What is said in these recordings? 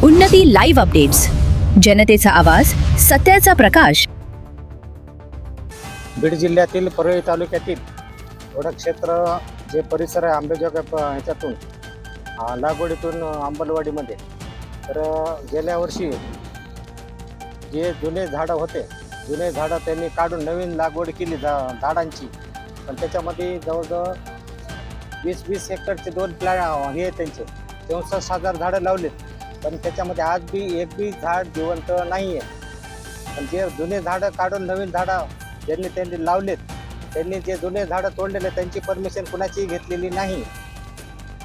उन्नती live updates, जनतेचा आवाज, सत्याचा प्रकाश. बीड जिल्ह्यातील परळी तालुक्यातील वड क्षेत्र जे परिसर आहे आंबेजोग ह्याच्यातून लागवडीतून अंबलवाडीमध्ये, तर गेल्या वर्षी जे जुने झाडं होते, जुने झाडं त्यांनी काढून नवीन लागवड केली झाडांची. पण त्याच्यामध्ये जवळजवळ 20 हेक्टरचे 2 प्लॅन हे त्यांचे 64,000 झाडं लावलेत. पण त्याच्यामध्ये आज बी एक बी झाड जिवंत नाही आहे. पण जे जुने झाडं काढून नवीन झाडं त्यांनी लावलेत, त्यांनी जे जुने झाडं तोडलेले त्यांची परमिशन कुणाची घेतलेली नाही.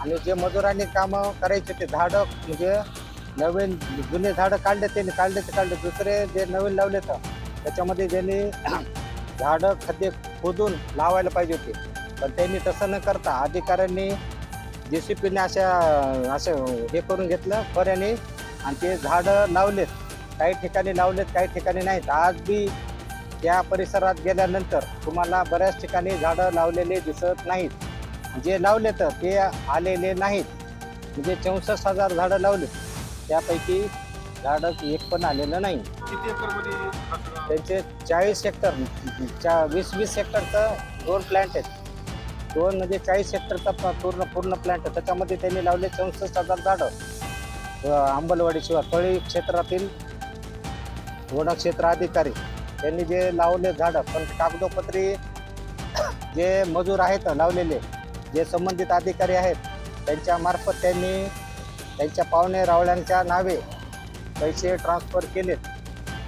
आणि जे मजुरांनी कामं करायचे ते झाडं म्हणजे नवीन जुने झाडं काढले काढले दुसरे जे नवीन लावले तर त्याच्यामध्ये त्यांनी झाडं खड्डे खोदून लावायला पाहिजे होते. पण त्यांनी तसं न करता अधिकाऱ्यांनी JCPने असं हे करून घेतलं पर्याने आणि ते झाडं लावलेत. काही ठिकाणी लावलेत, काही ठिकाणी नाहीत. आज बी त्या परिसरात गेल्यानंतर तुम्हाला बऱ्याच ठिकाणी झाडं लावलेले दिसत नाहीत. जे लावले तर ते आलेले नाहीत. म्हणजे 64,000 झाडं लावले, त्यापैकी झाडं एक पण आलेलं नाही. किती एकरमध्ये त्यांचे 40 हेक्टर 20 हेक्टरचं 2 प्लॅन्ट आहेत. 2 म्हणजे 40 हेक्टरचा पूर्ण प्लॅन्ट आहे. त्याच्यामध्ये त्यांनी लावले 64,000 झाडं. अंबलवाडीशिवाय परळी क्षेत्रातील वन क्षेत्र अधिकारी त्यांनी जे लावले झाडं, पण कागदोपत्री जे मजूर आहेत लावलेले, जे संबंधित अधिकारी आहेत त्यांच्या मार्फत त्यांनी त्यांच्या पाहुणे रावळ्यांच्या नावे पैसे ट्रान्सफर केलेत.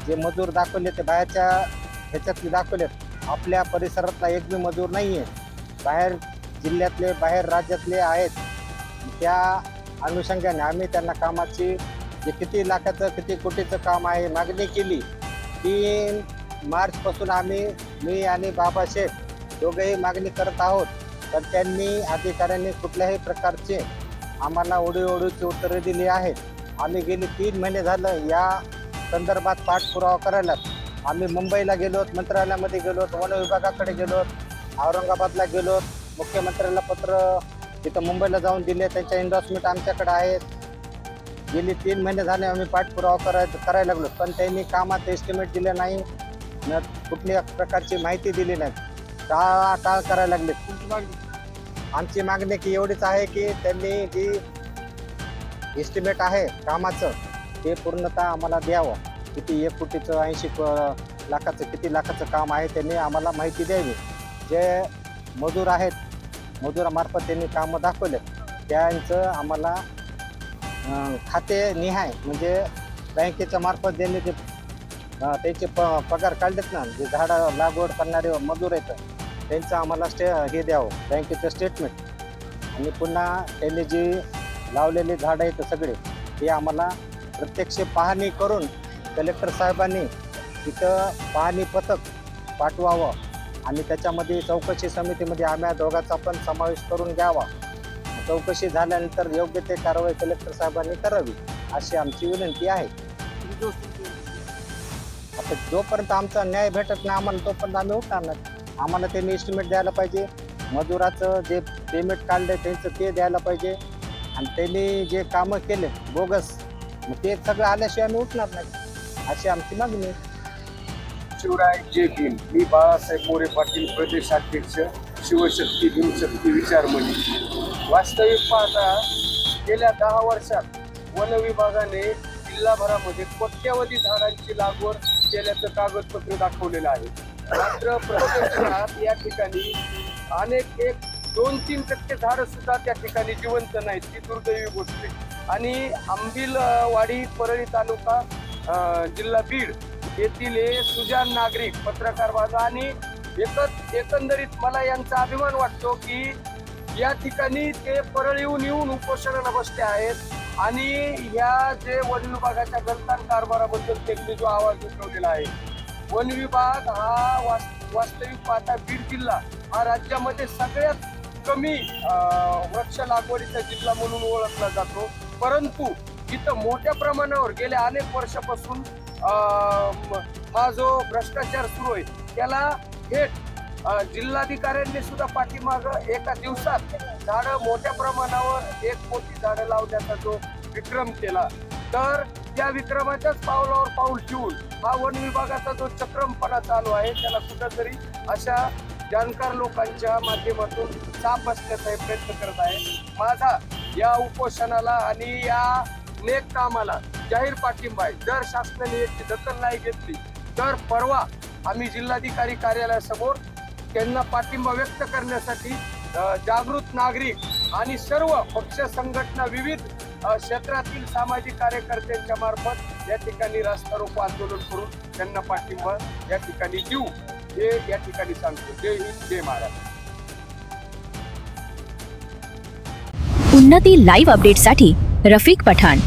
जे मजूर दाखवले ते बाहेरच्या ह्याच्यातले दाखवलेत. आपल्या परिसरातला एक बी मजूर नाही आहे. बाहेर जिल्ह्यातले, बाहेर राज्यातले आहेत. त्या अनुषंगाने आम्ही त्यांना कामाची जे किती लाखाचं किती कोटीचं काम आहे मागणी केली. 3 मार्चपासून मी आणि बाबा शेख दोघेही मागणी करत आहोत. तर त्यांनी अधिकाऱ्यांनी कुठल्याही प्रकारचे आम्हाला ओढीची उत्तरे दिली आहेत. आम्ही गेली 3 महिने झालं या संदर्भात पाठपुरावा करायला. आम्ही मुंबईला गेलोत, मंत्रालयामध्ये गेलोत, वन विभागाकडे गेलोत, औरंगाबादला गेलोत, मुख्यमंत्र्याला पत्र तिथं मुंबईला जाऊन दिले. त्यांच्या एन्डॉर्समेंट आमच्याकडे आहेत. गेली 3 महिने झाले आम्ही पाठपुरावा करायला लागलो. पण त्यांनी कामात एस्टिमेट दिले नाही, न कुठल्या प्रकारची माहिती दिली नाही. टाळ करायला लागले. आमची मागणी की एवढीच आहे की त्यांनी जी एस्टिमेट आहे कामाचं ते पूर्णतः आम्हाला द्यावं. किती 1 कोटीचं 80 लाखाचं किती लाखाचं काम आहे त्यांनी आम्हाला माहिती द्यावी. जे मजूर आहेत, मजुरामार्फत त्यांनी कामं दाखवले त्यांचं आम्हाला खाते निहाय म्हणजे बँकेच्या मार्फत त्यांनी ते त्यांचे पगार काढलेत ना, जे झाडं लागवड करणारे मजूर आहेत त्यांचं आम्हाला हे द्यावं बँकेचं स्टेटमेंट. आणि पुन्हा त्यांनी जी लावलेली झाडं आहेत सगळे ते आम्हाला प्रत्यक्ष पाहणी करून कलेक्टर साहेबांनी तिथं पाहणी पथक पाठवावं आणि त्याच्यामध्ये चौकशी समितीमध्ये आम्हा दोघांचा पण समावेश करून घ्यावा. चौकशी झाल्यानंतर योग्य ते कारवाई कलेक्टर साहेबांनी करावी अशी आमची विनंती आहे. आता जोपर्यंत आमचा न्याय भेटत नाही आम्हाला तोपर्यंत आम्ही उठणार नाही. आम्हाला त्यांनी एस्टिमेट द्यायला पाहिजे. मजुराचं जे पेमेंट काढलं त्यांचं ते द्यायला पाहिजे. आणि त्यांनी जे कामं केले बोगस मग ते सगळं आल्याशिवाय आम्ही उठणार नाही अशी आमची मागणी आहे. शिवराय जय भीम. मी बाळासाहेब मोरे पाटील, प्रदेशाध्यक्ष, शिवशक्ती भीमशक्ती विचारमणी. वास्तविक पाहता गेल्या 10 वर्षात वन विभागाने जिल्हाभरामध्ये कोट्यवधी झाडांची लागवड केल्याचं कागदपत्र दाखवलेलं आहे. मात्र प्रत्यक्षात या ठिकाणी अनेक 2-3% झाडं सुद्धा त्या ठिकाणी जिवंत नाहीत. ती दुर्दैवी गोष्ट आहे. आणि आंबिलवाडी परळी तालुका जिल्हा बीड येथील हे सुजाण नागरिक पत्रकार बांधव आणि एकंदरीत मला यांचा अभिमान वाटतो की या ठिकाणी ते परळीहून येऊन उपोषणाला बसले आहेत. आणि या जे वन विभागाच्या गलतान कारभाराबद्दल त्यांनी जो आवाज उठवलेला आहे. वन विभाग हा वास्तविक पाहता बीड जिल्हा हा राज्यामध्ये सगळ्यात कमी वृक्ष लागवडीचा जिल्हा म्हणून ओळखला जातो. परंतु इथं मोठ्या प्रमाणावर गेल्या अनेक वर्षापासून हा जो भ्रष्टाचार सुरू आहे त्याला थेट जिल्हाधिकाऱ्यांनी सुद्धा पाठीमागं एका दिवसात झाडं मोठ्या प्रमाणावर 1 कोटी झाडं लावण्याचा जो विक्रम केला तर त्या विक्रमाच्याच पावलावर पाऊल ठेवून हा वन विभागाचा जो चक्रमपणा चालू आहे त्याला कुठंतरी अशा जाणकार लोकांच्या माध्यमातून साफ बसण्याचा प्रयत्न करत आहे. माझा या उपोषणाला आणि या नेक कामाला जाहीर पाठिंबा आहे. जर शासनाने याची दखल नाही घेतली तर परवा आम्ही जिल्हाधिकारी कार्यालयासमोर त्यांना पाठिंबा व्यक्त करण्यासाठी जागृत नागरिक आणि सर्व पक्ष संघटना विविध क्षेत्रातील सामाजिक कार्यकर्त्यांच्या मार्फत या ठिकाणी रास्ता रोको आंदोलन करून त्यांना पाठिंबा या ठिकाणी देऊ हे या ठिकाणी सांगतो. जय हिंद, जय महाराष्ट्र. उन्नती लाईव्ह अपडेटसाठी रफिक पठाण.